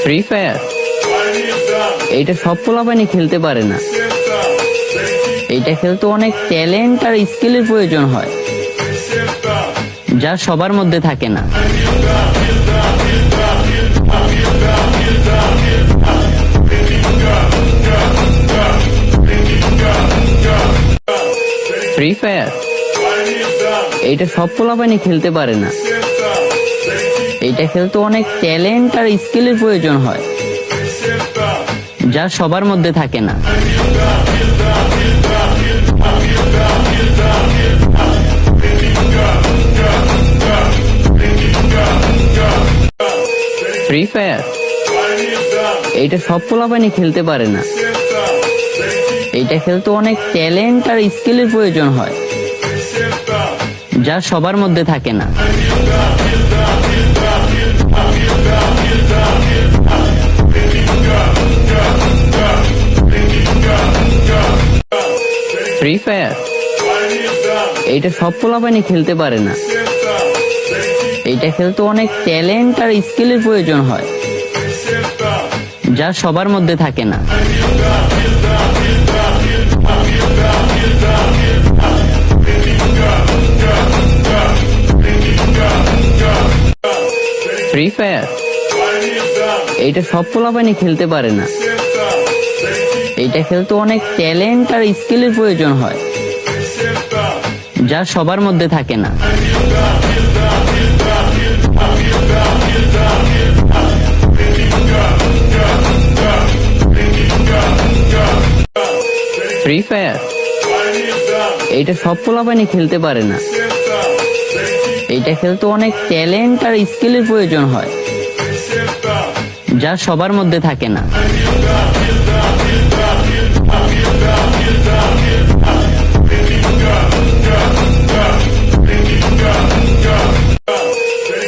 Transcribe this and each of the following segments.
Free fire এইটা সব পোলাপানি খেলতে পারে না। এইটা খেলতে অনেক ট্যালেন্ট আর স্কিলের প্রয়োজন হয়, যা সবার মধ্যে থাকে না। ফ্রি ফায়ার এইটা সব পোলাপানি খেলতে পারে না। এইটা খেলতে অনেক ট্যালেন্ট আর স্কিলের প্রয়োজন হয়, যা সবার মধ্যে থাকে না। ফ্রি ফায়ার এইটা সব পোলাপানি খেলতে পারে না। এইটা খেলতে অনেক ট্যালেন্ট আর স্কিলের প্রয়োজন হয়, যা সবার মধ্যে থাকে না। ফ্রি ফায়ার এইটা সব পোলাপানি খেলতে পারে না। এইটা খেলতে অনেক ট্যালেন্ট আর স্কিলের প্রয়োজন হয়, যা সবার মধ্যে থাকে না। ফ্রি ফায়ার এইটা সব পোলাপানি খেলতে পারে না। এইটা খেলতে অনেক ট্যালেন্ট আর স্কিলের প্রয়োজন হয়, যা সবার মধ্যে থাকে না। ফ্রি ফায়ার এইটা সব পোলাপানি খেলতে পারে না। এইটা খেলতে অনেক ট্যালেন্ট আর স্কিলের প্রয়োজন হয়, যা সবার মধ্যে থাকে না।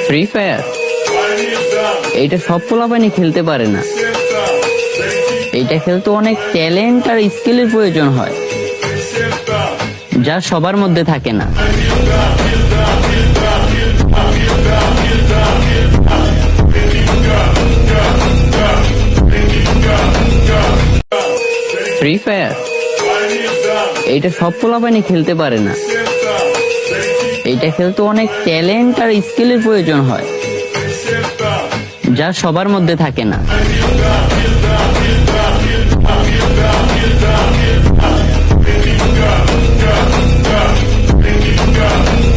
ফ্রি ফায়ার এইটা সব পোলাপানি খেলতে পারে না। এইটা খেলতে অনেক ট্যালেন্ট আর স্কিলের প্রয়োজন হয়, যা সবার মধ্যে থাকে না। ফ্রি ফায়ার এইটা সব পোলাপানি খেলতে পারে না। এইটা খেলতে অনেক ট্যালেন্ট আর স্কিলের প্রয়োজন হয়, যা সবার মধ্যে থাকে না। Free fire